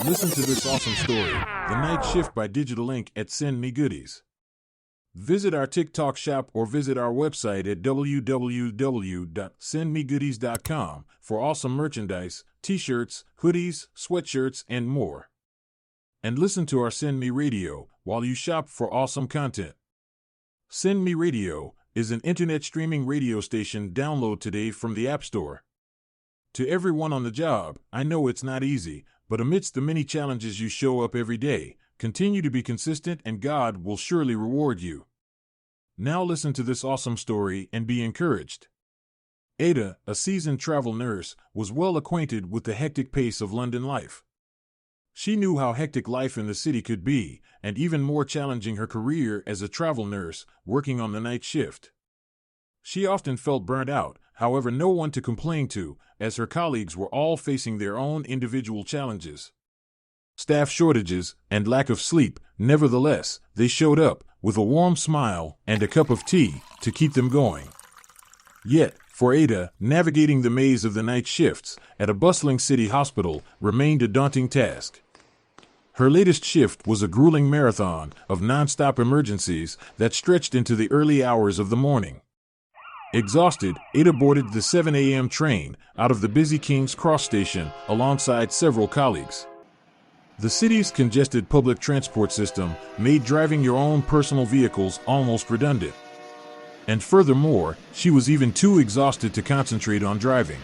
Listen to this awesome story, The Night Shift by Digital Ink at SendMe Goodies. Visit our TikTok shop or visit our website at www.sendmegoodies.com for awesome merchandise, t-shirts, hoodies, sweatshirts, and more. And listen to our SendMe Radio while you shop for awesome content. SendMe Radio is an internet streaming radio station. Download today from the App Store. To everyone on the job, I know it's not easy, but amidst the many challenges you show up every day, continue to be consistent and God will surely reward you. Now listen to this awesome story and be encouraged. Ada, a seasoned travel nurse, was well acquainted with the hectic pace of London life. She knew how hectic life in the city could be, and even more challenging her career as a travel nurse, working on the night shift. She often felt burnt out, however, no one to complain to, as her colleagues were all facing their own individual challenges. Staff shortages and lack of sleep, nevertheless, they showed up with a warm smile and a cup of tea to keep them going. Yet, for Ada, navigating the maze of the night shifts at a bustling city hospital remained a daunting task. Her latest shift was a grueling marathon of non-stop emergencies that stretched into the early hours of the morning. Exhausted, Ada boarded the 7 a.m. train out of the busy King's Cross station alongside several colleagues. The city's congested public transport system made driving your own personal vehicles almost redundant. And furthermore, she was even too exhausted to concentrate on driving.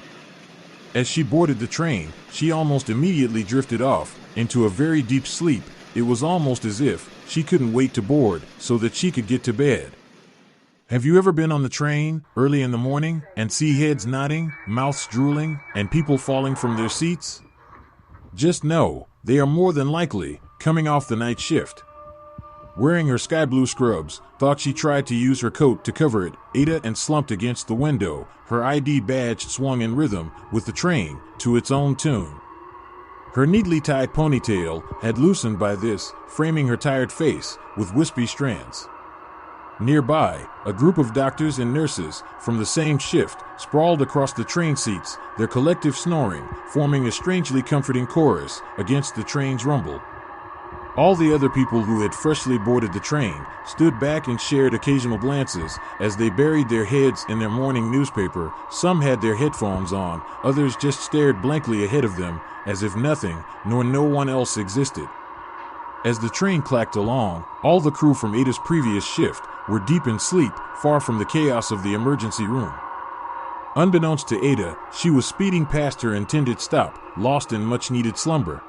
As she boarded the train, she almost immediately drifted off into a very deep sleep. It was almost as if she couldn't wait to board so that she could get to bed. Have you ever been on the train early in the morning and see heads nodding, mouths drooling, and people falling from their seats? Just know, they are more than likely coming off the night shift. Wearing her sky blue scrubs, thought she tried to use her coat to cover it, Ada and slumped against the window, her ID badge swung in rhythm with the train to its own tune. Her neatly tied ponytail had loosened by this, framing her tired face with wispy strands. Nearby, a group of doctors and nurses from the same shift sprawled across the train seats, their collective snoring forming a strangely comforting chorus against the train's rumble. All the other people who had freshly boarded the train stood back and shared occasional glances as they buried their heads in their morning newspaper. Some had their headphones on, others just stared blankly ahead of them as if nothing nor no one else existed. As the train clacked along, all the crew from Ada's previous shift were deep in sleep, far from the chaos of the emergency room. Unbeknownst to Ada, she was speeding past her intended stop, lost in much-needed slumber.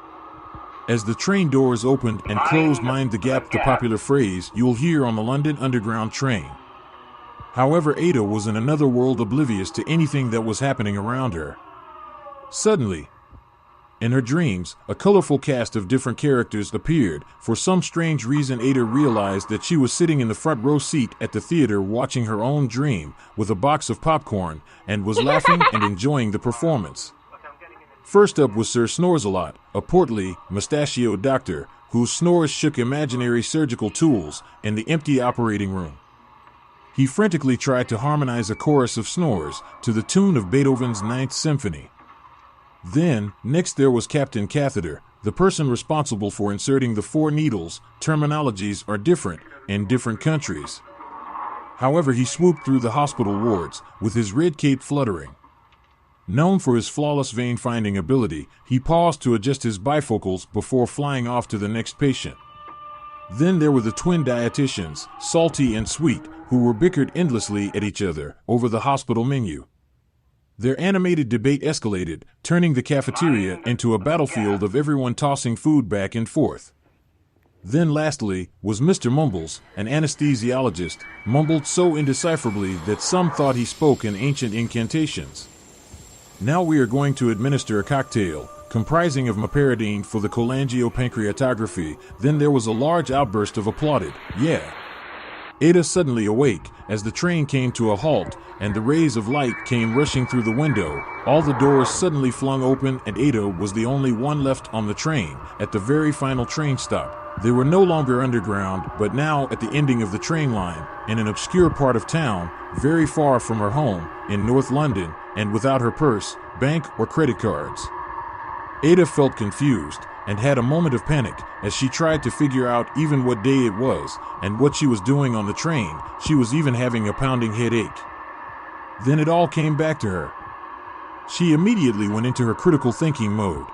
As the train doors opened and closed, mind the gap, the popular phrase you'll hear on the London Underground train. However, Ada was in another world, oblivious to anything that was happening around her. Suddenly, in her dreams, a colorful cast of different characters appeared. For some strange reason, Ada realized that she was sitting in the front row seat at the theater watching her own dream with a box of popcorn and was laughing and enjoying the performance. First up was Sir Snores-a-Lot, a portly, mustachioed doctor whose snores shook imaginary surgical tools in the empty operating room. He frantically tried to harmonize a chorus of snores to the tune of Beethoven's Ninth Symphony. Then, next there was Captain Catheter, the person responsible for inserting the 4 needles. Terminologies are different in different countries. However, he swooped through the hospital wards with his red cape fluttering. Known for his flawless vein-finding ability, he paused to adjust his bifocals before flying off to the next patient. Then there were the twin dietitians, Salty and Sweet, who were bickered endlessly at each other over the hospital menu. Their animated debate escalated, turning the cafeteria into a battlefield of everyone tossing food back and forth. Then lastly was Mr. Mumbles, an anesthesiologist, mumbled so indecipherably that some thought he spoke in ancient incantations. Now we are going to administer a cocktail, comprising of meperidine for the cholangiopancreatography. Then there was a large outburst of applauded, "Yeah." Ada suddenly awake as the train came to a halt and the rays of light came rushing through the window. All the doors suddenly flung open and Ada was the only one left on the train at the very final train stop. They were no longer underground, but now at the ending of the train line, in an obscure part of town, very far from her home, in North London, and without her purse, bank, or credit cards. Ada felt confused and had a moment of panic as she tried to figure out even what day it was and what she was doing on the train. She was even having a pounding headache. Then it all came back to her. She immediately went into her critical thinking mode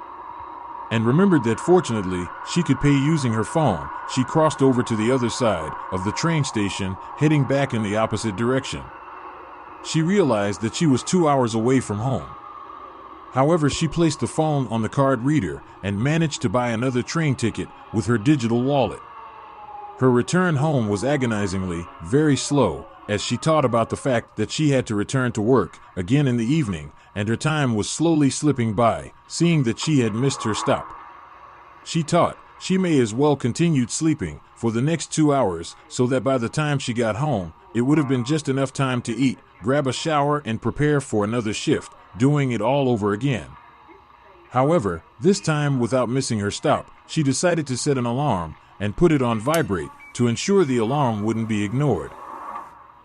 and remembered that fortunately she could pay using her phone. She crossed over to the other side of the train station, heading back in the opposite direction. She realized that she was 2 hours away from home. However, she placed the phone on the card reader and managed to buy another train ticket with her digital wallet. Her return home was agonizingly very slow as she thought about the fact that she had to return to work again in the evening, and her time was slowly slipping by, seeing that she had missed her stop. She thought she may as well continued sleeping for the next 2 hours so that by the time she got home, it would have been just enough time to eat, grab a shower, and prepare for another shift, doing it all over again. However, this time without missing her stop, she decided to set an alarm and put it on vibrate to ensure the alarm wouldn't be ignored.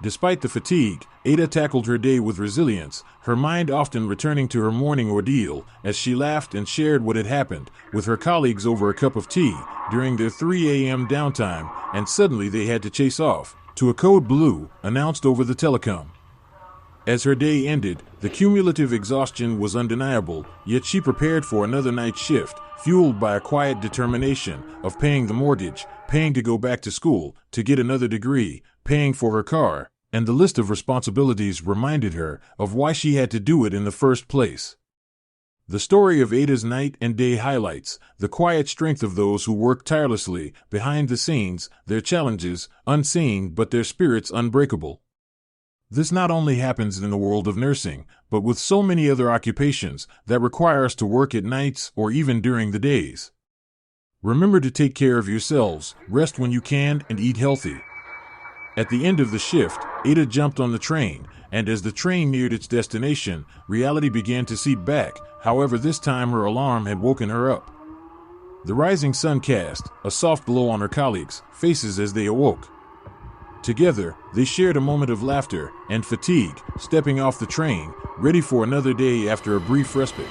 Despite the fatigue, Ada tackled her day with resilience, her mind often returning to her morning ordeal as she laughed and shared what had happened with her colleagues over a cup of tea during their 3 a.m. downtime, and suddenly they had to chase off to a code blue announced over the telecom. As her day ended, the cumulative exhaustion was undeniable, yet she prepared for another night shift, fueled by a quiet determination of paying the mortgage, paying to go back to school, to get another degree, paying for her car, and the list of responsibilities reminded her of why she had to do it in the first place. The story of Ada's night and day highlights the quiet strength of those who work tirelessly behind the scenes, their challenges unseen but their spirits unbreakable. This not only happens in the world of nursing, but with so many other occupations that require us to work at nights or even during the days. Remember to take care of yourselves, rest when you can, and eat healthy. At the end of the shift, Ada jumped on the train, and as the train neared its destination, reality began to seep back. However, this time her alarm had woken her up. The rising sun cast a soft glow on her colleagues' faces as they awoke. Together, they shared a moment of laughter and fatigue, stepping off the train, ready for another day after a brief respite.